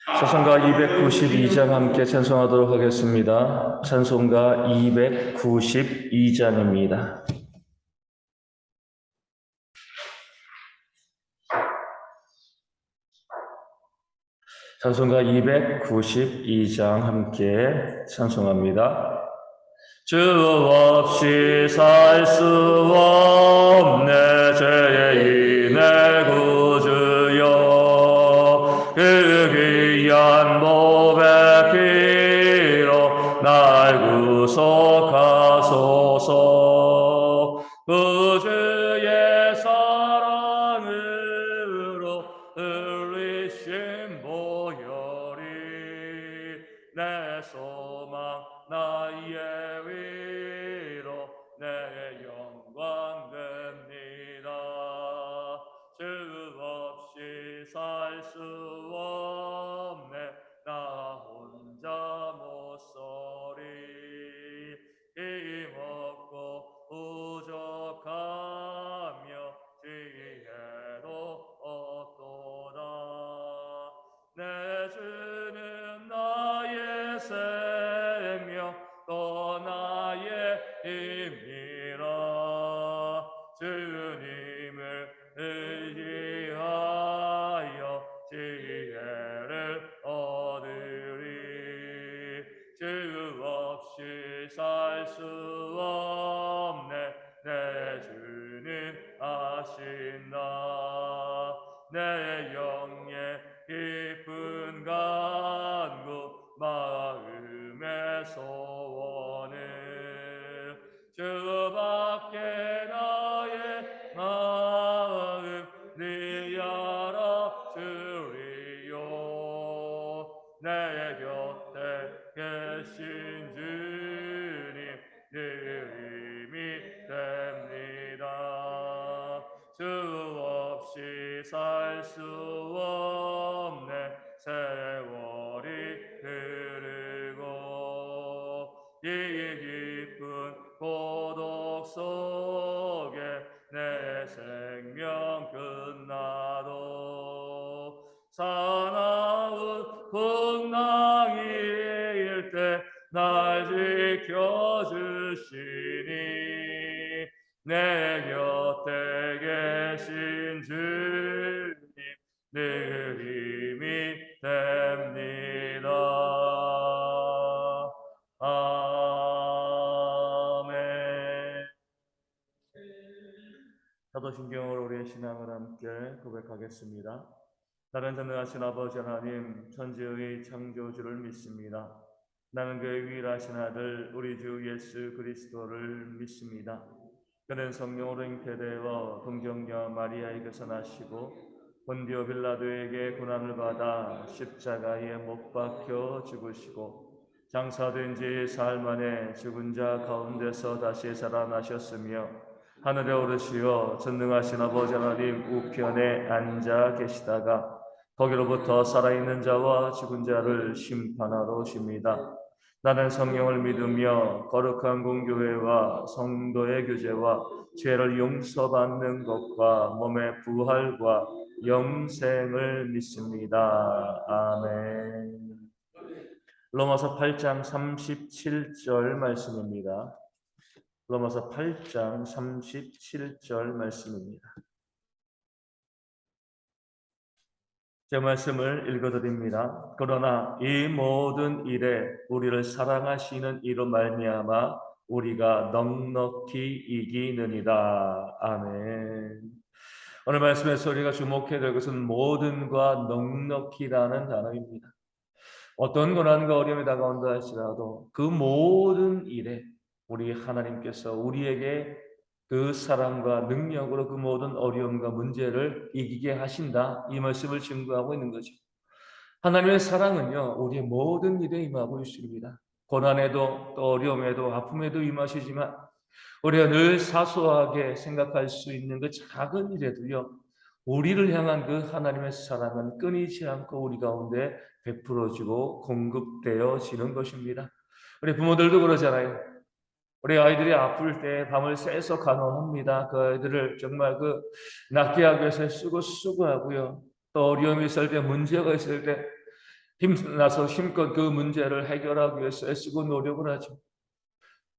찬송가 292장 함께 찬송하도록 하겠습니다. 찬송가 292장입니다. 찬송가 292장 함께 찬송합니다. 주 없이 살 수 없네 죄인의 구주여, 그 귀한 몸의 피로 날 구속하소서. 구주의 사랑으로 흘리신 보혈이 내 소망 나의 위로 내 영광 됩니다. 주 없이 살 수 없네 나 혼자 못 서리. 힘없고 부족하며 지혜도 없도다. 내 주는 나의 생명 또 나의 힘이라. 주님을 의지하여 지혜를 얻으리. 주 없이 살 수 없네 내 주는 아신다. 내 영의 깊은 간구 마음의 소원을 주밖에 나의 마음 네 알아주리요. 내 곁에 계신 주님 늘 힘이 됩니다. 주 없이 살 수 없네 세월이 흐르고 이 깊은 고독 속에 내 생명 끝나도 사나운 풍랑일 때 날 지켜주시니 내 곁에 계신 주님 늘 힘이 됩니다. 아멘. 사도신경으로 우리의 신앙을 함께 고백하겠습니다. 나는 전능하신 아버지 하나님, 천지의 창조주를 믿습니다. 나는 그의 유일하신 아들 우리 주 예수 그리스도를 믿습니다. 그는 성령으로 잉태되어 동정녀 마리아에게서 나시고 본디오 빌라도에게 고난을 받아 십자가에 못 박혀 죽으시고 장사된 지 사흘 만에 죽은 자 가운데서 다시 살아나셨으며 하늘에 오르시어 전능하신 아버지 하나님 우편에 앉아 계시다가 거기로부터 살아있는 자와 죽은 자를 심판하러 오십니다. 나는 성령을 믿으며 거룩한 공교회와 성도의 교제와 죄를 용서받는 것과 몸의 부활과 영생을 믿습니다. 아멘. 로마서 8장 37절 말씀입니다. 로마서 8장 37절 말씀입니다. 제 말씀을 읽어드립니다. 그러나 이 모든 일에 우리를 사랑하시는 이로 말미암아 우리가 넉넉히 이기느니라. 아멘. 오늘 말씀에서 우리가 주목해야 될 것은 모든과 넉넉히라는 단어입니다. 어떤 고난과 어려움이 다가온다 할지라도 그 모든 일에 우리 하나님께서 우리에게 그 사랑과 능력으로 그 모든 어려움과 문제를 이기게 하신다. 이 말씀을 증거하고 있는 거죠. 하나님의 사랑은요, 우리의 모든 일에 임하고 있습니다. 고난에도 또 어려움에도 아픔에도 임하시지만 우리가 늘 사소하게 생각할 수 있는 그 작은 일에도요, 우리를 향한 그 하나님의 사랑은 끊이지 않고 우리 가운데 베풀어지고 공급되어지는 것입니다. 우리 부모들도 그러잖아요. 우리 아이들이 아플 때 밤을 새서 간호합니다. 그 아이들을 정말 낫게 하기 위해서 쓰고 하고요. 또 어려움이 있을 때, 문제가 있을 때 힘나서 힘껏 그 문제를 해결하기 위해서 애쓰고 노력을 하죠.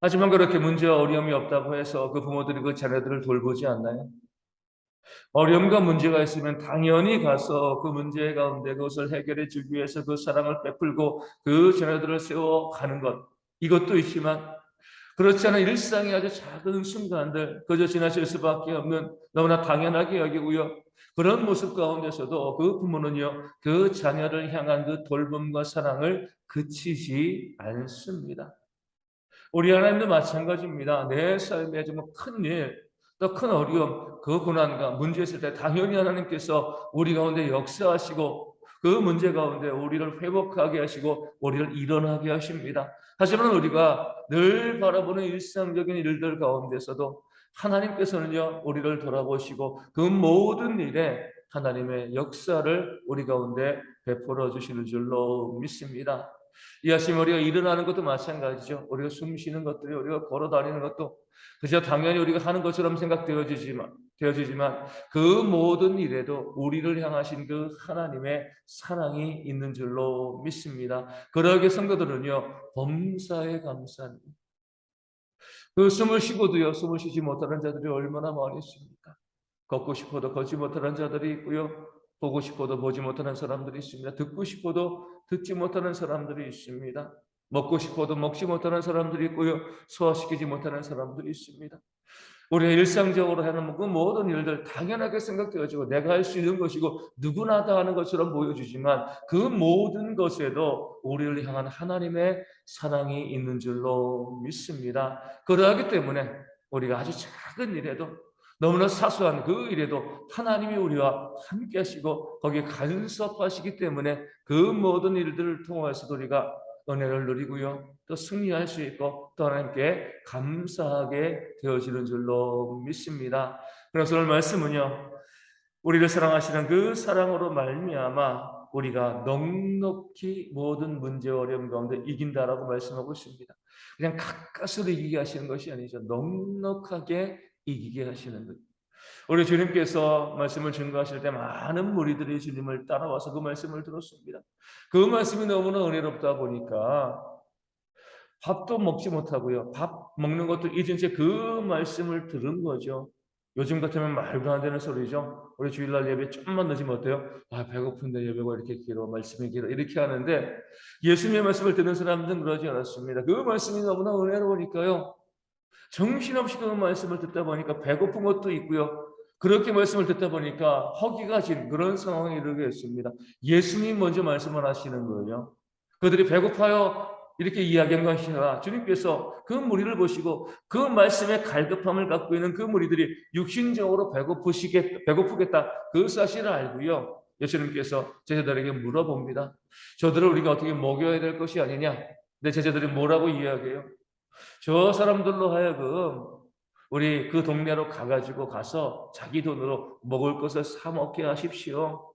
하지만 그렇게 문제와 어려움이 없다고 해서 그 부모들이 그 자녀들을 돌보지 않나요? 어려움과 문제가 있으면 당연히 가서 그 문제 가운데 그것을 해결해 주기 위해서 그 사랑을 베풀고 그 자녀들을 세워가는 것, 이것도 있지만 그렇지 않은 일상의 아주 작은 순간들 그저 지나칠 수밖에 없는 너무나 당연하게 여기고요. 그런 모습 가운데서도 그 부모는요, 그 자녀를 향한 그 돌봄과 사랑을 그치지 않습니다. 우리 하나님도 마찬가지입니다. 내 삶에 정말 큰 일, 또 큰 어려움, 그 고난과 문제 있을 때 당연히 하나님께서 우리 가운데 역사하시고 그 문제 가운데 우리를 회복하게 하시고 우리를 일어나게 하십니다. 하지만 우리가 늘 바라보는 일상적인 일들 가운데서도 하나님께서는요, 우리를 돌아보시고 그 모든 일에 하나님의 역사를 우리 가운데 베풀어 주시는 줄로 믿습니다. 이 아침 우리가 일어나는 것도 마찬가지죠. 우리가 숨 쉬는 것들이 우리가 걸어 다니는 것도 그저 당연히 우리가 하는 것처럼 되어지지만 그 모든 일에도 우리를 향하신 그 하나님의 사랑이 있는 줄로 믿습니다. 그러하게 성도들은요, 범사에 감사합니다. 그 숨을 쉬고도요, 숨을 쉬지 못하는 자들이 얼마나 많이 있습니까? 걷고 싶어도 걷지 못하는 자들이 있고요. 보고 싶어도 보지 못하는 사람들이 있습니다. 듣고 싶어도 듣지 못하는 사람들이 있습니다. 먹고 싶어도 먹지 못하는 사람들이 있고요. 소화시키지 못하는 사람들이 있습니다. 우리가 일상적으로 하는 그 모든 일들 당연하게 생각되어지고 내가 할 수 있는 것이고 누구나 다 하는 것처럼 보여주지만 그 모든 것에도 우리를 향한 하나님의 사랑이 있는 줄로 믿습니다. 그러하기 때문에 우리가 아주 작은 일에도 너무나 사소한 그 일에도 하나님이 우리와 함께 하시고 거기에 간섭하시기 때문에 그 모든 일들을 통해서도 우리가 은혜를 누리고요. 또 승리할 수 있고 또 하나님께 감사하게 되어지는 줄로 믿습니다. 그래서 오늘 말씀은요. 우리를 사랑하시는 그 사랑으로 말미암아 우리가 넉넉히 모든 문제와 어려움 가운데 이긴다라고 말씀하고 있습니다. 그냥 가까스로 이기게 하시는 것이 아니죠. 넉넉하게 이기게 하시는 것. 우리 주님께서 말씀을 증거하실 때 많은 무리들이 주님을 따라와서 그 말씀을 들었습니다. 그 말씀이 너무나 은혜롭다 보니까 밥도 먹지 못하고요. 밥 먹는 것도 잊은 채 그 말씀을 들은 거죠. 요즘 같으면 말도 안 되는 소리죠. 우리 주일날 예배 좀만 늦으면 어때요? 아, 배고픈데 예배가 이렇게 길어, 말씀이 길어. 이렇게 하는데 예수님의 말씀을 듣는 사람들은 그러지 않았습니다. 그 말씀이 너무나 은혜로우니까요. 정신없이 그 말씀을 듣다 보니까 배고픈 것도 있고요. 그렇게 말씀을 듣다 보니까 허기가 진 그런 상황에 이르게 했습니다. 예수님 먼저 말씀을 하시는 거예요. 그들이 배고파요. 이렇게 이야기한 것이 아니라 주님께서 그 무리를 보시고 그 말씀의 갈급함을 갖고 있는 그 무리들이 육신적으로 배고프겠다. 그 사실을 알고요. 예수님께서 제자들에게 물어봅니다. 저들을 우리가 어떻게 먹여야 될 것이 아니냐? 내 제자들이 뭐라고 이야기해요? 저 사람들로 하여금 우리 그 동네로 가서 자기 돈으로 먹을 것을 사 먹게 하십시오.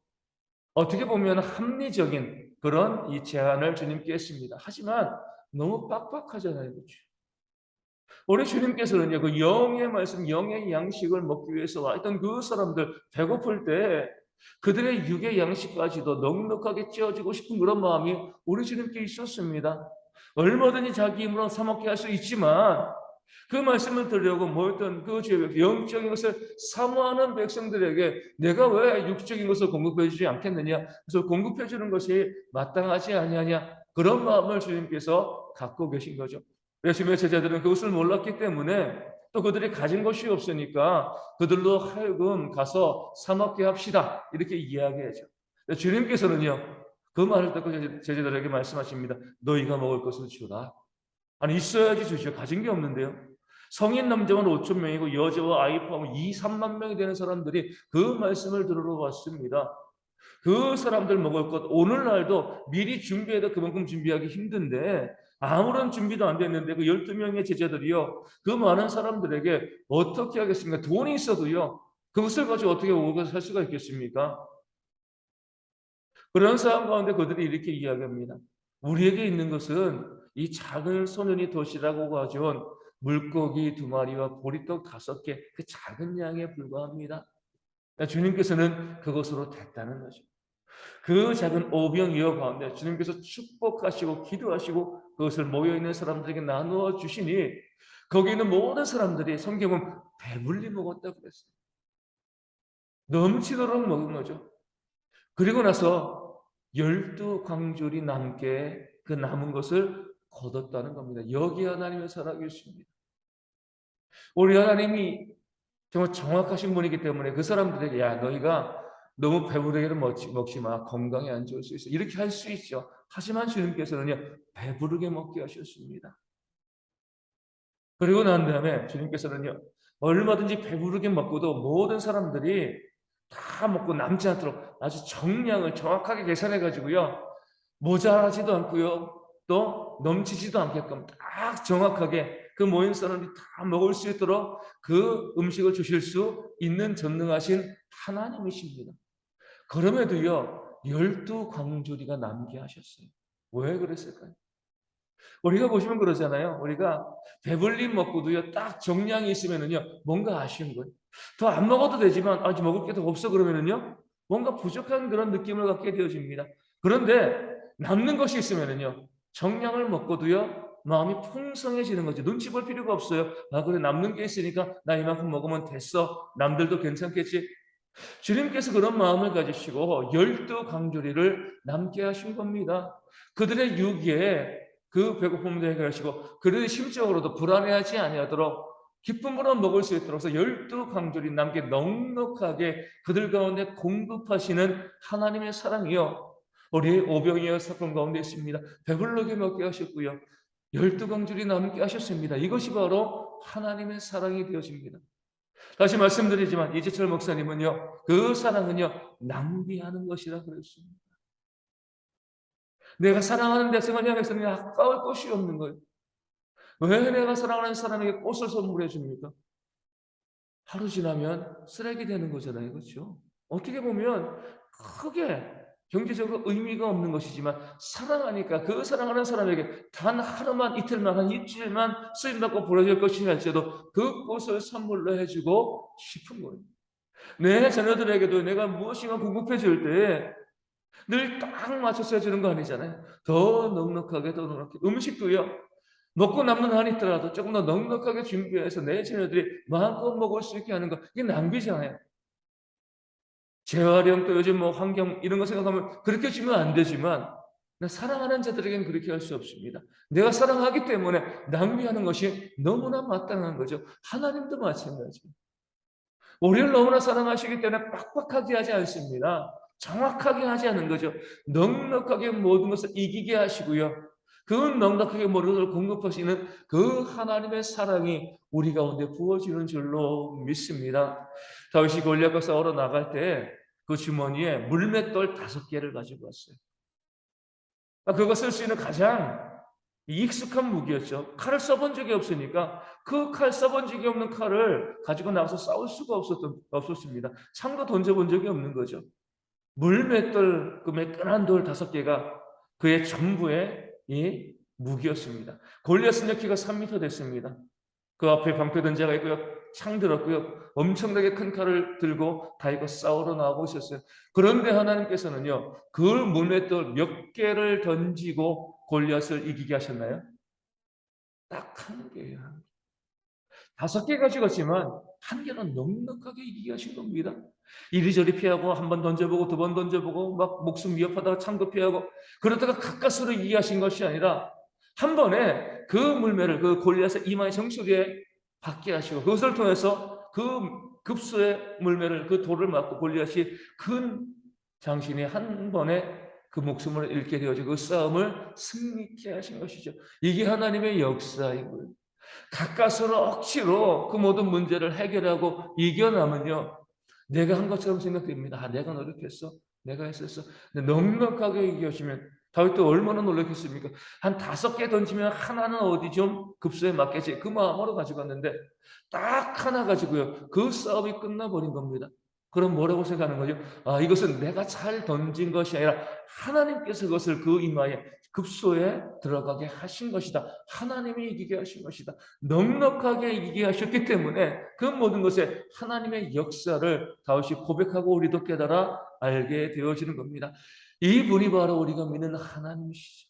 어떻게 보면 합리적인 그런 이 제안을 주님께 했습니다. 하지만 너무 빡빡하잖아요. 그렇죠? 우리 주님께서는요, 그 영의 말씀, 영의 양식을 먹기 위해서 와 있던 그 사람들 배고플 때 그들의 육의 양식까지도 넉넉하게 찌어지고 싶은 그런 마음이 우리 주님께 있었습니다. 얼마든지 자기 힘으로 사먹게 할 수 있지만 그 말씀을 들으려고 모였던 그 죄, 영적인 것을 사모하는 백성들에게 내가 왜 육적인 것을 공급해 주지 않겠느냐? 그래서 공급해 주는 것이 마땅하지 아니하냐? 그런 마음을 주님께서 갖고 계신 거죠. 예수님의 제자들은 그것을 몰랐기 때문에 또 그들이 가진 것이 없으니까 그들로 하여금 가서 사 먹게 합시다. 이렇게 이야기하죠. 주님께서는요, 그 말을 듣고 제자들에게 말씀하십니다. 너희가 먹을 것을 주라. 아니, 있어야지 주죠. 가진 게 없는데요. 성인 남자만 5천 명이고 여자와 아이 포함 2, 3만 명이 되는 사람들이 그 말씀을 들으러 왔습니다. 그 사람들 먹을 것 오늘날도 미리 준비해도 그만큼 준비하기 힘든데 아무런 준비도 안 됐는데 그 12명의 제자들이요. 그 많은 사람들에게 어떻게 하겠습니까? 돈이 있어도요. 그것을 가지고 어떻게 오고 살 수가 있겠습니까? 그런 상황 가운데 그들이 이렇게 이야기합니다. 우리에게 있는 것은 이 작은 소년이 도시락고 가져온 물고기 2마리와 보리떡 5개, 그 작은 양에 불과합니다. 주님께서는 그것으로 됐다는 거죠. 그 작은 오병이어 가운데 주님께서 축복하시고 기도하시고 그것을 모여있는 사람들에게 나누어 주시니 거기 있는 모든 사람들이 성경은 배불리 먹었다고 그랬어요. 넘치도록 먹은 거죠. 그리고 나서 12 광줄이 남게 그 남은 것을 거뒀다는 겁니다. 여기 하나님의 살아계십니다. 우리 하나님이 정말 정확하신 분이기 때문에 그 사람들에게 야 너희가 너무 배부르게는 먹지 마. 건강에 안 좋을 수 있어. 이렇게 할 수 있죠. 하지만 주님께서는요. 배부르게 먹게 하셨습니다. 그리고 난 다음에 주님께서는요. 얼마든지 배부르게 먹고도 모든 사람들이 다 먹고 남지 않도록 아주 정량을 정확하게 계산해 가지고요. 모자라지도 않고요. 또 넘치지도 않게끔 딱 정확하게 그 모인 사람이 다 먹을 수 있도록 그 음식을 주실 수 있는 전능하신 하나님이십니다. 그럼에도요. 12 광주리가 남게 하셨어요. 왜 그랬을까요? 우리가 보시면 그러잖아요. 우리가 배불리 먹고도요. 딱 정량이 있으면은요. 뭔가 아쉬운 거예요. 더 안 먹어도 되지만 아직 먹을 게 더 없어 그러면은요. 뭔가 부족한 그런 느낌을 갖게 되어집니다. 그런데 남는 것이 있으면은요. 정량을 먹고도요. 마음이 풍성해지는 거죠. 눈치 볼 필요가 없어요. 아 그래 남는 게 있으니까 나 이만큼 먹으면 됐어. 남들도 괜찮겠지. 주님께서 그런 마음을 가지시고 12 강조리를 남게 하신 겁니다. 그들의 유기에 그 배고픔도 해결하시고 그들의 심적으로도 불안해하지 아니하도록 기쁨으로 먹을 수 있도록 해서 12 강조리 남게 넉넉하게 그들 가운데 공급하시는 하나님의 사랑이요. 우리 오병이어 사건 가운데 있습니다. 배불르게 먹게 하셨고요. 12 강조리 남게 하셨습니다. 이것이 바로 하나님의 사랑이 되어집니다. 다시 말씀드리지만 이재철 목사님은요. 그 사랑은요. 낭비하는 것이라 그랬습니다. 내가 사랑하는 대상을 향해서는 아까울 것이 없는 거예요. 왜 내가 사랑하는 사람에게 꽃을 선물해 줍니까? 하루 지나면 쓰레기 되는 거잖아요. 그렇죠? 어떻게 보면 크게 경제적으로 의미가 없는 것이지만 사랑하니까 그 사랑하는 사람에게 단 하루만 이틀만 한 일주일만 쓰임받고 보내줄 것이라 할지라도 그 꽃을 선물로 해주고 싶은 거예요. 내 자녀들에게도 내가 무엇인가 공급해 줄 때 늘 딱 맞춰서 해주는 거 아니잖아요. 더 넉넉하게 더 넉넉하게 음식도요. 먹고 남는 한이 있더라도 조금 더 넉넉하게 준비해서 내 자녀들이 마음껏 먹을 수 있게 하는 거 이게 낭비잖아요. 재활용 또 요즘 뭐 환경 이런 거 생각하면 그렇게 주면 안 되지만 사랑하는 자들에게는 그렇게 할 수 없습니다. 내가 사랑하기 때문에 낭비하는 것이 너무나 마땅한 거죠. 하나님도 마찬가지예요. 우리를 너무나 사랑하시기 때문에 빡빡하게 하지 않습니다. 정확하게 하지 않는 거죠. 넉넉하게 모든 것을 이기게 하시고요. 그 넉넉하게 모든 것을 공급하시는 그 하나님의 사랑이 우리 가운데 부어지는 줄로 믿습니다. 다윗이 골리앗과 싸우러 나갈 때 그 주머니에 물맷돌 5개를 가지고 왔어요. 그거 쓸 수 있는 가장 익숙한 무기였죠. 칼을 써본 적이 없으니까 그 칼 써본 적이 없는 칼을 가지고 나와서 싸울 수가 없었습니다. 창도 던져본 적이 없는 거죠. 물맷돌, 그 매끈한 돌 5개가 그의 전부의 이 무기였습니다. 골리앗은 키가 3m 됐습니다. 그 앞에 방패 든자가 있고요. 창 들었고요. 엄청나게 큰 칼을 들고 다윗과 싸우러 나오고 있었어요. 그런데 하나님께서는요. 그 물맷돌 몇 개를 던지고 골리앗을 이기게 하셨나요? 딱 1개예요. 5개 가지고지만 1개는 넉넉하게 이기게 하신 겁니다. 이리저리 피하고 한 번 던져보고 2번 던져보고 막 목숨 위협하다가 창도 피하고 그러다가 가까스로 이기게 하신 것이 아니라 한 번에 그 물매를 그 골리앗의 이마의 정수리에 받게 하시고 그것을 통해서 그 급소의 물매를 그 돌을 맞고 골리앗이 큰 장신이 한 번에 그 목숨을 잃게 되어지고 그 싸움을 승리케 하신 것이죠. 이게 하나님의 역사인 거예요. 가까스로 억지로 그 모든 문제를 해결하고 이겨나면요. 내가 한 것처럼 생각됩니다. 아, 내가 노력했어. 내가 했었어. 근데 넉넉하게 이겨주면 다윗도 얼마나 노력했습니까? 한 5개 던지면 하나는 어디 좀 급소에 맞겠지. 그 마음으로 가져갔는데 딱 하나 가지고요. 그 싸움이 끝나버린 겁니다. 그럼 뭐라고 생각하는 거죠? 아, 이것은 내가 잘 던진 것이 아니라 하나님께서 그것을 그 이마에 급소에 들어가게 하신 것이다. 하나님이 이기게 하신 것이다. 넉넉하게 이기게 하셨기 때문에 그 모든 것에 하나님의 역사를 다윗이 고백하고 우리도 깨달아 알게 되어지는 겁니다. 이분이 바로 우리가 믿는 하나님이시죠.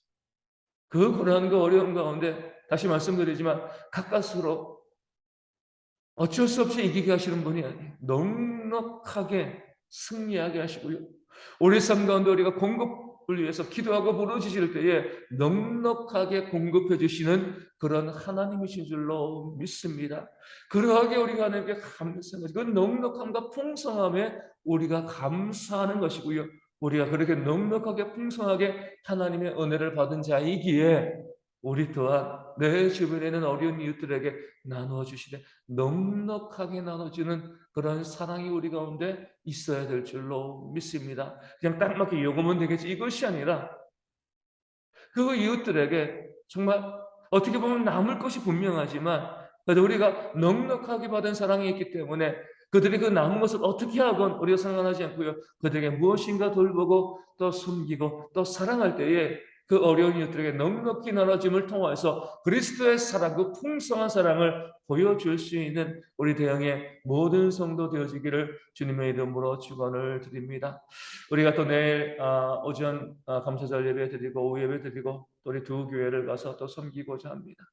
그 고난과 어려움 가운데 다시 말씀드리지만 가까스로 어쩔 수 없이 이기게 하시는 분이 아니에요. 넉넉하게 승리하게 하시고요. 우리 삶 가운데 우리가 공급을 위해서 기도하고 부르짖을 때에 넉넉하게 공급해 주시는 그런 하나님이신 줄로 믿습니다. 그러하게 우리가 하나님께 감사하는 것이 그 넉넉함과 풍성함에 우리가 감사하는 것이고요. 우리가 그렇게 넉넉하게 풍성하게 하나님의 은혜를 받은 자이기에 우리 또한 내 주변에 있는 어려운 이웃들에게 나누어 주시되 넉넉하게 나눠주는 그런 사랑이 우리 가운데 있어야 될 줄로 믿습니다. 그냥 딱 맞게 요구면 되겠지 이것이 아니라 그 이웃들에게 정말 어떻게 보면 남을 것이 분명하지만 그래도 우리가 넉넉하게 받은 사랑이 있기 때문에 그들이 그 남은 것을 어떻게 하건 우리가 상관하지 않고요. 그들에게 무엇인가 돌보고 또 숨기고 또 사랑할 때에 그 어려운 이웃들에게 넉넉히 나눠짐을 통해서 그리스도의 사랑, 그 풍성한 사랑을 보여줄 수 있는 우리 대형의 모든 성도 되어지기를 주님의 이름으로 축원을 드립니다. 우리가 또 내일 오전 감사절 예배 드리고 오후 예배 드리고 또 우리 두 교회를 가서 또 섬기고자 합니다.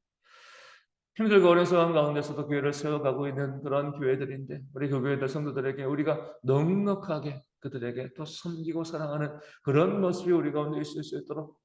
힘들고 어려운 상황 가운데서도 교회를 세워가고 있는 그런 교회들인데 우리 그 교회들 성도들에게 우리가 넉넉하게 그들에게 또 섬기고 사랑하는 그런 모습이 우리 가운데 있을 수 있도록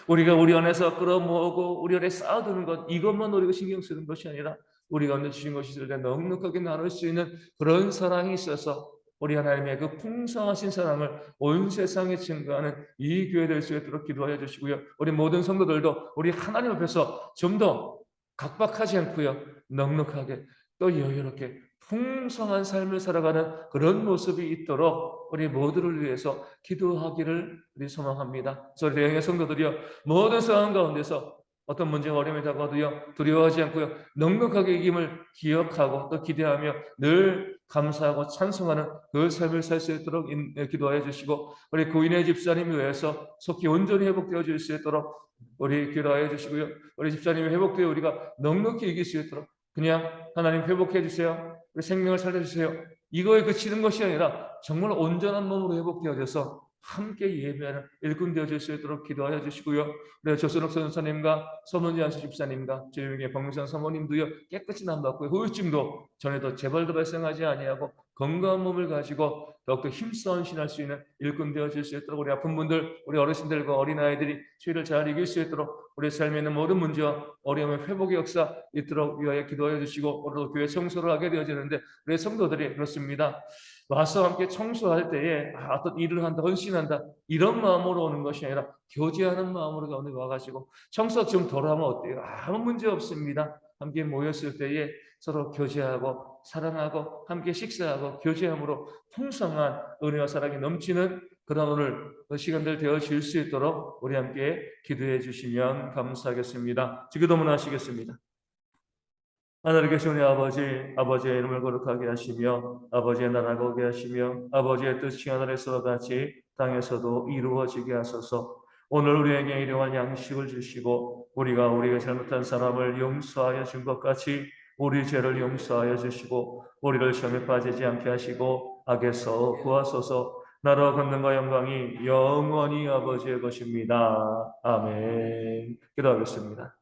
우리가 우리 안에서 끌어모으고 우리 안에 쌓아두는 것 이것만 우리가 신경 쓰는 것이 아니라 우리 가운데 주신 것이 있을 때 넉넉하게 나눌 수 있는 그런 사랑이 있어서 우리 하나님의 그 풍성하신 사랑을 온 세상에 증거하는 이 교회 될 수 있도록 기도하여 주시고요. 우리 모든 성도들도 우리 하나님 앞에서 좀 더 각박하지 않고요. 넉넉하게 또 여유롭게 풍성한 삶을 살아가는 그런 모습이 있도록 우리 모두를 위해서 기도하기를 우리 소망합니다. 그래서 우리 영의 성도들이여 모든 상황 가운데서 어떤 문제가 어려움이 다가와도요 두려워하지 않고요 넉넉하게 이김을 기억하고 또 기대하며 늘 감사하고 찬송하는 그 삶을 살 수 있도록 기도하여 주시고 우리 고인의 집사님을 위해서 속히 온전히 회복되어 줄 수 있도록 우리 기도하여 주시고요 우리 집사님이 회복되어 우리가 넉넉히 이길 수 있도록 그냥 하나님 회복해 주세요. 우리 생명을 살려주세요. 이거에 그치는 것이 아니라 정말 온전한 몸으로 회복되어져서 함께 예배하는 일꾼 되어질 수 있도록 기도하여 주시고요. 우리 조선옥 선사님과 서문지 안수 집사님과 조용의 박명선 사모님도요 깨끗이 남받고 후유증도 전에도 재발도 발생하지 아니하고 건강한 몸을 가지고 더욱더 힘써 헌신할 수 있는 일꾼 되어질 수 있도록 우리 아픈 분들, 우리 어르신들과 어린아이들이 추위를 잘 이길 수 있도록 우리 삶에 있는 모든 문제와 어려움의 회복의 역사 있도록 위하여 기도하여 주시고 오늘도 교회 청소를 하게 되어지는데 우리 성도들이 그렇습니다. 와서 함께 청소할 때에 어떤 일을 한다, 헌신한다 이런 마음으로 오는 것이 아니라 교제하는 마음으로 가운데 와가지고 청소 좀 덜 하면 어때요? 아무 문제 없습니다. 함께 모였을 때에 서로 교제하고 사랑하고 함께 식사하고 교제함으로 풍성한 은혜와 사랑이 넘치는 그런 오늘 시간들 되어질 수 있도록 우리 함께 기도해 주시면 감사하겠습니다. 기도문 하시겠습니다. 하늘에 계신 우리 아버지, 아버지의 이름을 거룩하게 하시며 아버지의 나라가 오게 하시며 아버지의 뜻이 하늘에서와 같이 땅에서도 이루어지게 하소서. 오늘 우리에게 일용할 양식을 주시고 우리가 잘못한 사람을 용서하여 준 것 같이 우리 죄를 용서하여 주시고 우리를 시험에 빠지지 않게 하시고 악에서 구하소서. 나라와 권능과 영광이 영원히 아버지의 것입니다. 아멘. 기도하겠습니다.